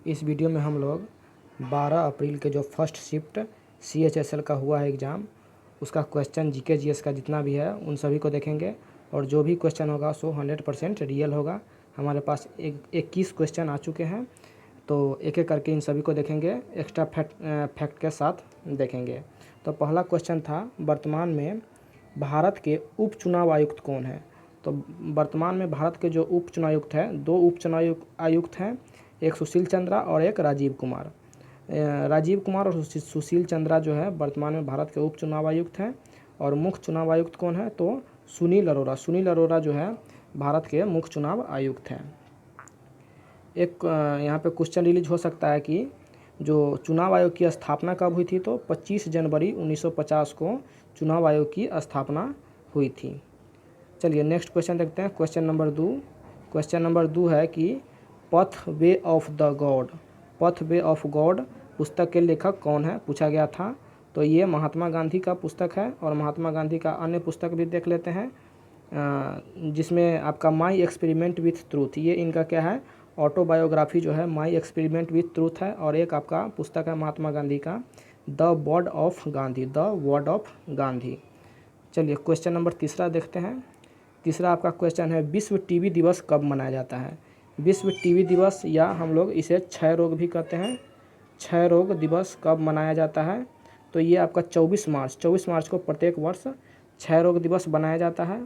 इस वीडियो में हम लोग 12 अप्रैल के जो फर्स्ट शिफ्ट CHSL का हुआ है एग्ज़ाम, उसका क्वेश्चन जीके जीएस का जितना भी है उन सभी को देखेंगे। और जो भी क्वेश्चन होगा सो 100% रियल होगा। हमारे पास 21 क्वेश्चन आ चुके हैं, तो एक एक करके इन सभी को देखेंगे, एक्स्ट्रा फैक्ट के साथ देखेंगे। तो पहला क्वेश्चन था, वर्तमान में भारत के उप चुनाव आयुक्त कौन है? तो वर्तमान में भारत के जो उप चुनाव आयुक्त हैं, 2 उप चुनाव आयुक्त हैं, एक सुशील चंद्रा और एक राजीव कुमार। राजीव कुमार और सुशील चंद्रा जो है वर्तमान में भारत के उप चुनाव आयुक्त हैं। और मुख्य चुनाव आयुक्त कौन है? तो सुनील अरोड़ा। सुनील अरोड़ा जो है भारत के मुख्य चुनाव आयुक्त हैं। एक यहाँ पे क्वेश्चन रिलीज हो सकता है कि जो चुनाव आयोग की स्थापना कब हुई थी? तो 25 जनवरी 1950 को चुनाव आयोग की स्थापना हुई थी। चलिए नेक्स्ट क्वेश्चन देखते हैं। क्वेश्चन नंबर 2 है कि पथ वे ऑफ द गॉड, पथ वे ऑफ गॉड पुस्तक के लेखक कौन है? पूछा गया था। तो ये महात्मा गांधी का पुस्तक है। और महात्मा गांधी का अन्य पुस्तक भी देख लेते हैं, जिसमें आपका माई एक्सपेरिमेंट विथ ट्रूथ, ये इनका क्या है? ऑटोबायोग्राफी जो है माई एक्सपेरिमेंट विथ ट्रूथ है। और एक आपका पुस्तक है महात्मा गांधी का the word of Gandhi, the word of Gandhi. चलिए क्वेश्चन नंबर 3 देखते हैं। तीसरा आपका क्वेश्चन है, विश्व टीबी दिवस कब मनाया जाता है? विश्व टीबी दिवस, या हम लोग इसे क्षय रोग भी कहते हैं, क्षय रोग दिवस कब मनाया जाता है? तो ये आपका 24 मार्च को प्रत्येक वर्ष क्षय रोग दिवस मनाया जाता है।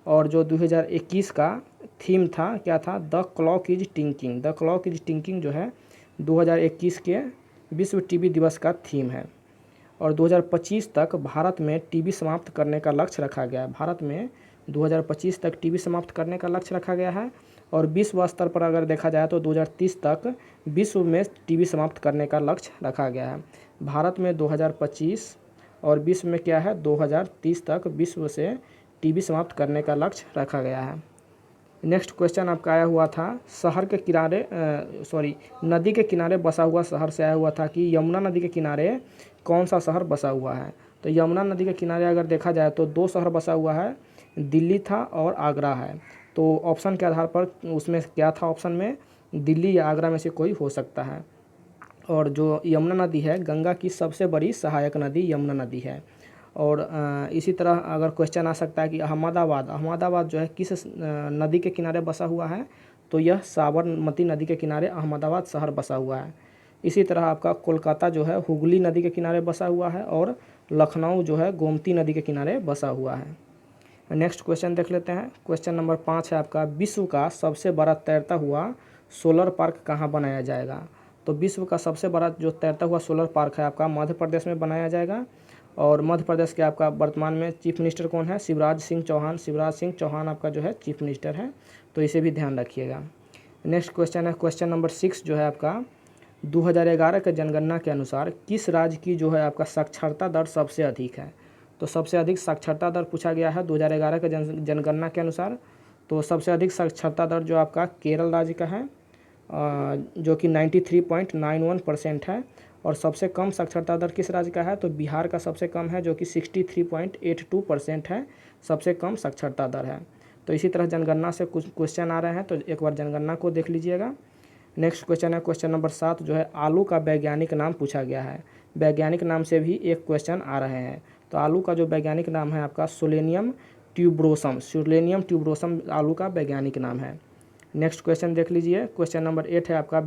और जो 2021 का थीम था, क्या था? The clock is टिंकिंग। The clock is टिंकिंग जो है 2021 के विश्व टीबी दिवस का थीम है। और 2025 तक भारत में टीबी समाप्त करने का लक्ष्य रखा गया है। भारत में 2025 तक टीबी समाप्त करने का लक्ष्य रखा गया है। और विश्व स्तर पर अगर देखा जाए तो 2030 तक विश्व में टीबी समाप्त करने का लक्ष्य रखा गया है। भारत में 2025 और विश्व में क्या है? 2030 तक विश्व से टीबी समाप्त करने का लक्ष्य रखा गया है। नेक्स्ट क्वेश्चन आपका आया हुआ था, शहर के किनारे नदी के किनारे बसा हुआ शहर से आया हुआ था कि यमुना नदी के किनारे कौन सा शहर बसा हुआ है? तो यमुना नदी के किनारे अगर देखा जाए तो 2 शहर बसा हुआ है, दिल्ली था और आगरा है। तो ऑप्शन के आधार पर उसमें क्या था? ऑप्शन में दिल्ली या आगरा में से कोई हो सकता है। और जो यमुना नदी है, गंगा की सबसे बड़ी सहायक नदी यमुना नदी है। और इसी तरह अगर क्वेश्चन आ सकता है कि अहमदाबाद जो है किस नदी के किनारे बसा हुआ है? तो यह साबरमती नदी के किनारे अहमदाबाद शहर बसा हुआ है। इसी तरह आपका कोलकाता जो है हुगली नदी के किनारे बसा हुआ है। और लखनऊ जो है गोमती नदी के किनारे बसा हुआ है। नेक्स्ट क्वेश्चन देख लेते हैं। क्वेश्चन नंबर 5 है आपका, विश्व का सबसे बड़ा तैरता हुआ सोलर पार्क कहाँ बनाया जाएगा? तो विश्व का सबसे बड़ा जो तैरता हुआ सोलर पार्क है आपका मध्य प्रदेश में बनाया जाएगा। और मध्य प्रदेश के आपका वर्तमान में चीफ मिनिस्टर कौन है? शिवराज सिंह चौहान। शिवराज सिंह चौहान आपका जो है चीफ मिनिस्टर है, तो इसे भी ध्यान रखिएगा। नेक्स्ट क्वेश्चन है, क्वेश्चन नंबर 6 जो है आपका, 2011 के जनगणना के अनुसार किस राज्य की जो है आपका साक्षरता दर सबसे अधिक है? तो सबसे अधिक साक्षरता दर पूछा गया है 2011 के जनगणना के अनुसार। तो सबसे अधिक साक्षरता दर जो आपका केरल राज्य का है, जो कि 93.91% है। और सबसे कम साक्षरता दर किस राज्य का है? तो बिहार का सबसे कम है, जो कि 63.82% है, सबसे कम साक्षरता दर है। तो इसी तरह जनगणना से कुछ क्वेश्चन आ रहे हैं, तो एक बार जनगणना को देख लीजिएगा। नेक्स्ट क्वेश्चन है, क्वेश्चन नंबर 7 जो है, आलू का वैज्ञानिक नाम पूछा गया है। वैज्ञानिक नाम से भी एक क्वेश्चन आ रहे हैं। तो आलू का जो वैज्ञानिक नाम है आपका सोलेनियम ट्यूबरोसम आलू का वैज्ञानिक नाम है। नेक्स्ट क्वेश्चन देख लीजिए। क्वेश्चन नंबर 8 है आपका,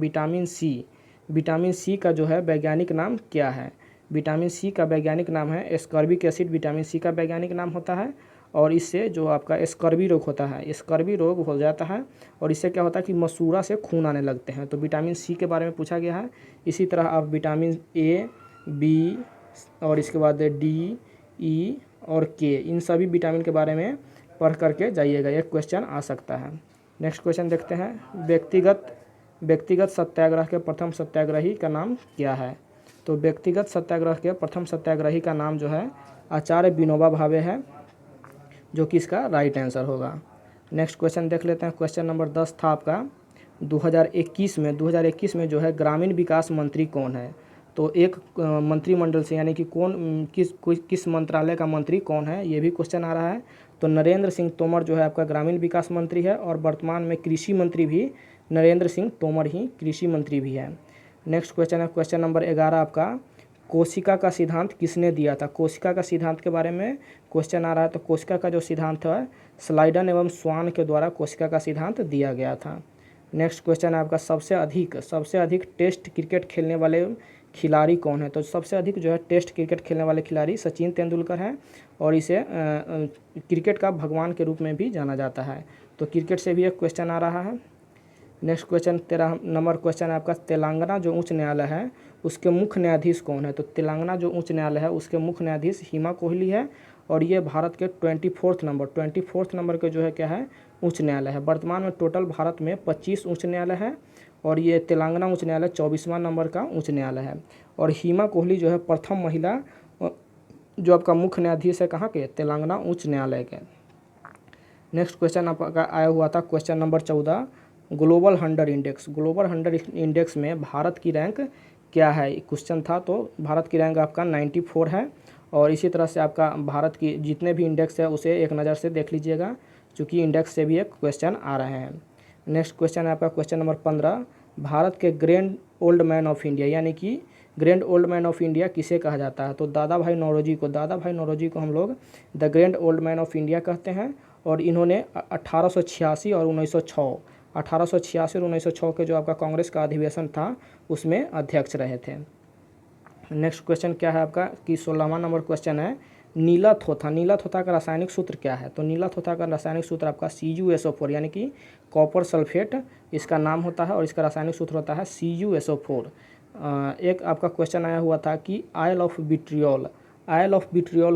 विटामिन सी का जो है वैज्ञानिक नाम क्या है? विटामिन सी का वैज्ञानिक नाम है एस्कॉर्बिक एसिड। विटामिन सी का वैज्ञानिक नाम होता है। और इससे जो आपका स्कर्वी रोग होता है, स्कर्वी रोग हो जाता है। और इससे क्या होता है कि मसूड़ा से खून आने लगते हैं। तो विटामिन सी के बारे में पूछा गया है। इसी तरह आप विटामिन ए, बी और इसके बाद डी, ई और के, इन सभी विटामिन के बारे में पढ़ करके जाइएगा, एक क्वेश्चन आ सकता है। नेक्स्ट क्वेश्चन देखते हैं, व्यक्तिगत सत्याग्रह के प्रथम सत्याग्रही का नाम क्या है? तो व्यक्तिगत सत्याग्रह के प्रथम सत्याग्रही का नाम जो है आचार्य विनोबा भावे है, जो कि इसका राइट आंसर होगा। नेक्स्ट क्वेश्चन देख लेते हैं। क्वेश्चन नंबर 10 था आपका, 2021 में जो है ग्रामीण विकास मंत्री कौन है? तो एक मंत्रिमंडल से, यानी कि किस मंत्रालय का मंत्री कौन है, ये भी क्वेश्चन आ रहा है। तो नरेंद्र सिंह तोमर जो है आपका ग्रामीण विकास मंत्री है। और वर्तमान में कृषि मंत्री भी नरेंद्र सिंह तोमर ही कृषि मंत्री भी है। नेक्स्ट क्वेश्चन है क्वेश्चन नंबर 11 आपका, कोशिका का सिद्धांत किसने दिया था? कोशिका का सिद्धांत के बारे में क्वेश्चन आ रहा है। तो कोशिका का जो सिद्धांत है स्लाइडन एवं स्वान के द्वारा कोशिका का सिद्धांत दिया गया था। नेक्स्ट क्वेश्चन है आपका, सबसे अधिक टेस्ट क्रिकेट खेलने वाले खिलाड़ी कौन है? तो सबसे अधिक जो है टेस्ट क्रिकेट खेलने वाले खिलाड़ी सचिन तेंदुलकर हैं और इसे क्रिकेट का भगवान के रूप में भी जाना जाता है। तो क्रिकेट से भी एक क्वेश्चन आ रहा है। नेक्स्ट क्वेश्चन 13 नंबर क्वेश्चन है आपका, तेलंगाना जो उच्च न्यायालय है उसके मुख्य न्यायाधीश कौन है? तो तेलंगाना जो उच्च न्यायालय है उसके मुख्य न्यायाधीश हिमा कोहली है और ये भारत के 24th नंबर के जो है क्या है उच्च न्यायालय है। वर्तमान में टोटल भारत में 25 उच्च न्यायालय है और ये तेलंगाना उच्च न्यायालय 24वां नंबर का उच्च न्यायालय है। और हिमा कोहली जो है प्रथम महिला जो आपका मुख्य न्यायाधीश है कहाँ के? तेलंगाना उच्च न्यायालय के। नेक्स्ट क्वेश्चन आपका आया हुआ था question number 14, global hunger index में भारत की रैंक क्या है? क्वेश्चन था। तो भारत की रैंक आपका 94 है और इसी तरह से आपका भारत की जितने भी इंडेक्स है उसे एक नज़र से देख लीजिएगा क्योंकि इंडेक्स से भी एक क्वेश्चन आ रहे हैं। नेक्स्ट क्वेश्चन है आपका क्वेश्चन नंबर 15, भारत के grand old man of India यानी कि grand old man of India किसे कहा जाता है? तो दादा भाई नौरोजी को हम लोग the grand old man of India कहते हैं और इन्होंने 1886 और 1906 के जो आपका कांग्रेस का अधिवेशन था उसमें अध्यक्ष रहे थे। नेक्स्ट क्वेश्चन क्या है आपका कि 16वां नंबर क्वेश्चन है, नीला थोथा का रासायनिक सूत्र क्या है? तो नीला थोथा का रासायनिक सूत्र आपका CuSO4 यानी कि कॉपर सल्फेट इसका नाम होता है और इसका रासायनिक सूत्र होता है CuSO4। एक आपका क्वेश्चन आया हुआ था कि आयल ऑफ विट्रियोल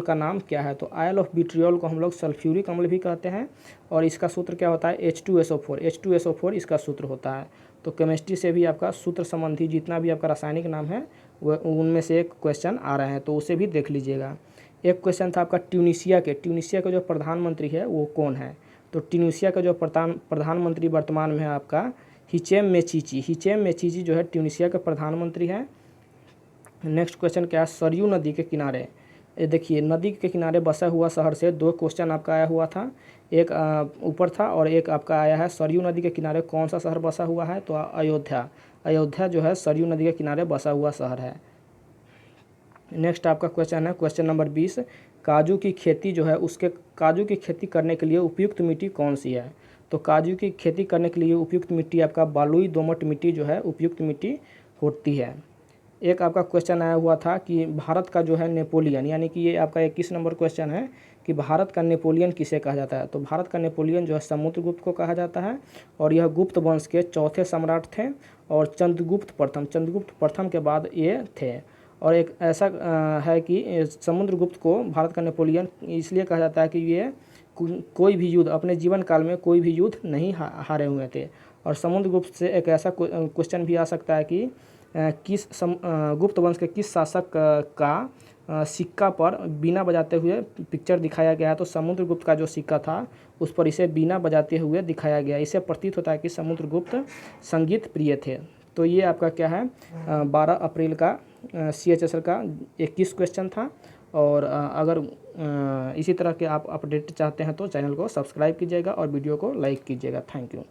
का नाम क्या है? तो आयल ऑफ विट्रियोल को हम लोग सल्फ्यूरिक अम्ल भी कहते हैं और इसका सूत्र क्या होता है? H2SO4 इसका सूत्र होता है। तो केमिस्ट्री से भी आपका सूत्र संबंधी जितना भी आपका रासायनिक नाम है वह उनमें से एक क्वेश्चन आ रहे हैं तो उसे भी देख लीजिएगा। एक क्वेश्चन था आपका ट्यूनीशिया के जो प्रधानमंत्री है वो कौन है? तो ट्यूनीशिया का जो प्रधानमंत्री वर्तमान में है आपका हिचेम मेचीची जो है ट्यूनीशिया के प्रधानमंत्री हैं। नेक्स्ट क्वेश्चन क्या है, सरयू नदी के किनारे, ये देखिए नदी के किनारे बसा हुआ शहर से दो क्वेश्चन आपका आया हुआ था, एक ऊपर था और एक आपका आया है सरयू नदी के किनारे कौन सा शहर बसा हुआ है? तो अयोध्या जो है सरयू नदी के किनारे बसा हुआ शहर है। नेक्स्ट आपका क्वेश्चन है क्वेश्चन नंबर 20, काजू की खेती जो है काजू की खेती करने के लिए उपयुक्त मिट्टी कौन सी है? तो काजू की खेती करने के लिए उपयुक्त मिट्टी आपका बालुई दोमट मिट्टी जो है उपयुक्त मिट्टी होती है। एक आपका क्वेश्चन आया हुआ था कि भारत का जो है नेपोलियन यानी कि ये आपका 21 नंबर क्वेश्चन है कि भारत का नेपोलियन किसे कहा जाता है? तो भारत का नेपोलियन जो है समुद्रगुप्त को कहा जाता है और यह गुप्त वंश के चौथे सम्राट थे और चंद्रगुप्त प्रथम के बाद ये थे। और एक ऐसा है कि समुद्रगुप्त को भारत का नेपोलियन इसलिए कहा जाता है कि ये कोई भी युद्ध अपने जीवन काल में कोई भी युद्ध नहीं हारे हुए थे। और समुद्रगुप्त से एक ऐसा क्वेश्चन भी आ सकता है कि गुप्त वंश के किस शासक का सिक्का पर बीना बजाते हुए पिक्चर दिखाया गया है? तो समुद्रगुप्त का जो सिक्का था उस पर इसे बीना बजाते हुए दिखाया गया। इससे प्रतीत होता है कि समुद्रगुप्त संगीत प्रिय थे। तो ये आपका क्या है 12 अप्रैल का CHSL का 21 क्वेश्चन था। और अगर इसी तरह के आप अपडेट चाहते हैं तो चैनल को सब्सक्राइब कीजिएगा और वीडियो को लाइक कीजिएगा। Thank you.